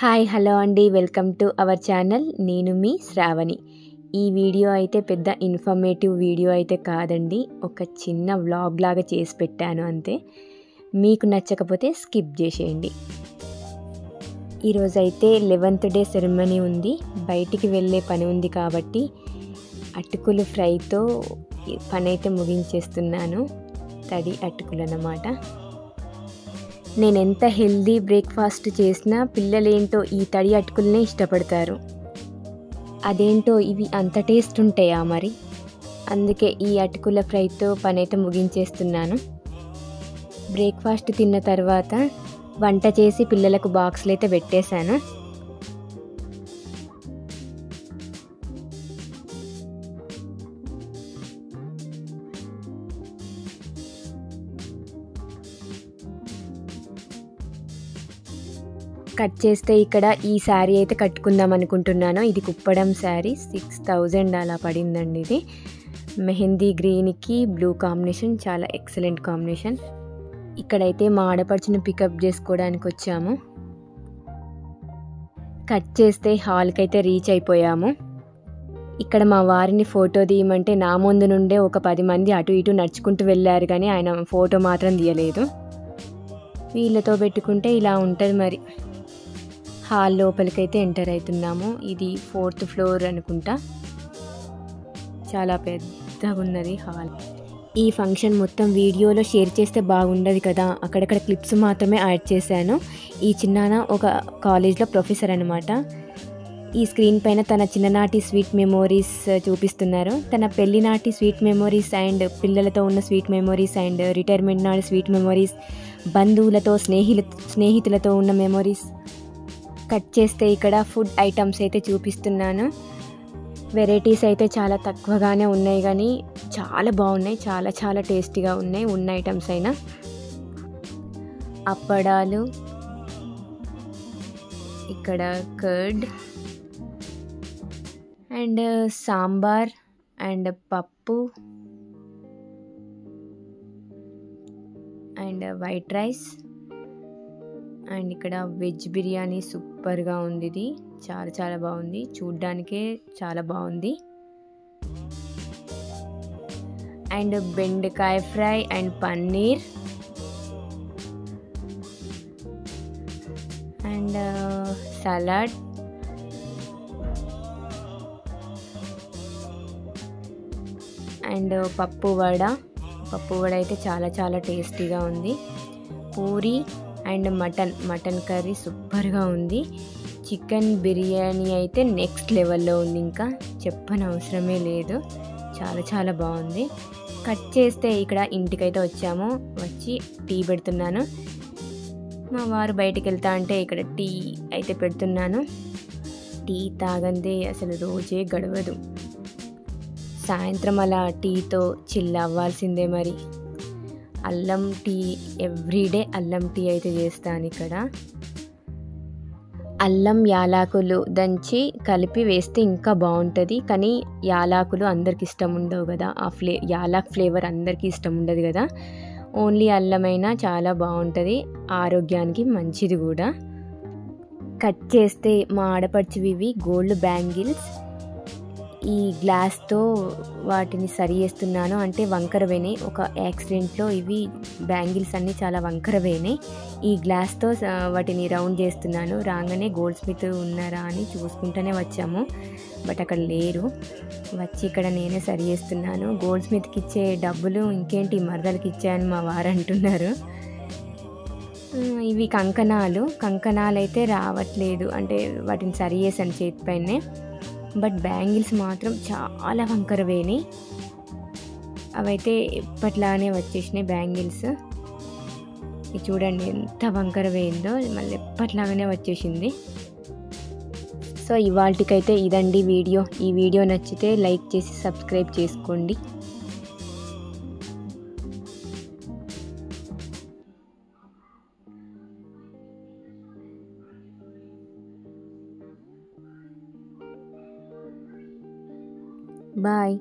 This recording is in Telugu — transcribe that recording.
హాయ్ హలో అండి, వెల్కమ్ టు అవర్ ఛానల్. నేను మీ శ్రావణి. ఈ వీడియో అయితే పెద్ద ఇన్ఫర్మేటివ్ వీడియో అయితే కాదండి, ఒక చిన్న వ్లాగ్ లాగా చేసి పెట్టాను అంతే. మీకు నచ్చకపోతే స్కిప్ చేసేయండి. ఈరోజు అయితే 11th డే సెరమనీ ఉంది, బయటికి వెళ్ళే పని ఉంది కాబట్టి అటుకులు ఫ్రైతో పని అయితే ముగించేస్తున్నాను. తడి అటుకులు అన్నమాట. నేను ఎంత హెల్దీ బ్రేక్ఫాస్ట్ చేసినా పిల్లలేంటో ఈ తడి అటుకులనే ఇష్టపడతారు. అదేంటో ఇవి అంత టేస్ట్ ఉంటాయా మరి? అందుకే ఈ అటుకుల ఫ్రైతో పని అయితే ముగించేస్తున్నాను. బ్రేక్ఫాస్ట్ తిన్న తర్వాత వంట చేసి పిల్లలకు బాక్స్లు అయితే పెట్టేశాను. కట్ చేస్తే ఇక్కడ ఈ శారీ అయితే కట్టుకుందాం అనుకుంటున్నాను. ఇది కుప్పడం శారీ, 6000 అలా పడిందండి. ఇది మెహందీ గ్రీన్కి బ్లూ కాంబినేషన్, చాలా ఎక్సలెంట్ కాంబినేషన్. ఇక్కడైతే మా ఆడపడుచును పికప్ చేసుకోవడానికి వచ్చాము. కట్ చేస్తే హాల్కి అయితే రీచ్ అయిపోయాము. ఇక్కడ మా వారిని ఫోటో తీయమంటే నా ముందు నుండే ఒక 10 మంది అటు ఇటు నడుచుకుంటూ వెళ్ళారు, కానీ ఆయన ఫోటో మాత్రం తీయలేదు. వీళ్ళతో పెట్టుకుంటే ఇలా ఉంటుంది మరి. హాల్ లోపలికైతే ఎంటర్ అవుతున్నాము. ఇది 4th ఫ్లోర్ అనుకుంటా, చాలా పెద్దగా ఉన్నది హాల్. ఈ ఫంక్షన్ మొత్తం వీడియోలో షేర్ చేస్తే బాగుండదు కదా, అక్కడక్కడ క్లిప్స్ మాత్రమే యాడ్ చేశాను. ఈ చిన్నాన ఒక కాలేజ్లో ప్రొఫెసర్ అనమాట. ఈ స్క్రీన్ పైన తన చిన్ననాటి స్వీట్ మెమోరీస్ చూపిస్తున్నారు. తన పెళ్లి నాటి స్వీట్ మెమోరీస్ అండ్ పిల్లలతో ఉన్న స్వీట్ మెమోరీస్ అండ్ రిటైర్మెంట్ నాటి స్వీట్ మెమోరీస్, బంధువులతో స్నేహితులతో ఉన్న మెమోరీస్. కట్ చేస్తే ఇక్కడ ఫుడ్ ఐటమ్స్ అయితే చూపిస్తున్నాను. వెరైటీస్ అయితే చాలా తక్కువగానే ఉన్నాయి, కానీ చాలా బాగున్నాయి, చాలా చాలా టేస్టీగా ఉన్నాయి ఉన్న ఐటమ్స్ అయినా. అప్పడాలు, ఇక్కడ కర్డ్ అండ్ సాంబార్ అండ్ పప్పు అండ్ వైట్ రైస్ అండ్ ఇక్కడ వెజ్ బిర్యానీ సూపర్గా ఉంది. ఇది చాలా చాలా బాగుంది, చూడ్డానికే చాలా బాగుంది. అండ్ బెండకాయ fry and paneer and salad and పప్పు వడ అయితే చాలా చాలా టేస్టీగా ఉంది. పూరి అండ్ మటన్ కర్రీ సూపర్గా ఉంది. చికెన్ బిర్యానీ అయితే నెక్స్ట్ లెవెల్లో ఉంది, ఇంకా చెప్పని అవసరమే లేదు, చాలా చాలా బాగుంది. కట్ చేస్తే ఇక్కడ ఇంటికైతే వచ్చాము. వచ్చి టీ పెడుతున్నాను. మా వారు బయటికి వెళ్తా అంటే ఇక్కడ టీ అయితే పెడుతున్నాను. టీ తాగందే అసలు రోజే గడవదు. సాయంత్రం అలా టీతో చిల్ అవ్వాల్సిందే మరి. అల్లం టీ, ఎవ్రీడే అల్లం టీ అయితే చేస్తాను. ఇక్కడ అల్లం యాలకులు దంచి కలిపి వేస్తే ఇంకా బాగుంటుంది, కానీ యాలకులు అందరికి ఇష్టం ఉండవు కదా, ఆ యాలక్ ఫ్లేవర్ అందరికీ ఇష్టం ఉండదు కదా. ఓన్లీ అల్లమైనా చాలా బాగుంటుంది, ఆరోగ్యానికి మంచిది కూడా. కట్ చేస్తే మా ఆడపడుచువి ఇవి గోల్డ్ బ్యాంగిల్స్. ఈ గ్లాస్తో వాటిని సరి చేస్తున్నాను, అంటే వంకర పోయినాయి. ఒక యాక్సిడెంట్లో ఇవి బ్యాంగిల్స్ అన్నీ చాలా వంకర పోయినాయి. ఈ గ్లాస్తో వాటిని రౌండ్ చేస్తున్నాను. రాగానే గోల్డ్ స్మిత్ ఉన్నారా అని చూసుకుంటూనే వచ్చాము, బట్ అక్కడ లేరు. వచ్చి ఇక్కడ నేనే సరి చేస్తున్నాను. గోల్డ్ స్మిత్కి ఇచ్చే డబ్బులు ఇంకేంటి మరదలకి ఇచ్చాయని మా వారు అంటున్నారు. ఇవి కంకణాలు అయితే రావట్లేదు, అంటే వాటిని సరి చేశాను చేతిపైనే, బట్ బ్యాంగిల్స్ మాత్రం చాలా వంకర వేయినాయి. అవైతే ఎప్పట్లానే వచ్చేసినాయి బ్యాంగిల్స్. ఇది చూడండి ఎంత వంకర వేయిందో, మళ్ళీ ఎప్పట్లాగానే వచ్చేసింది. సో ఇవాళకైతే ఇదండి వీడియో. ఈ వీడియో నచ్చితే లైక్ చేసి సబ్స్క్రైబ్ చేసుకోండి. బాయ్.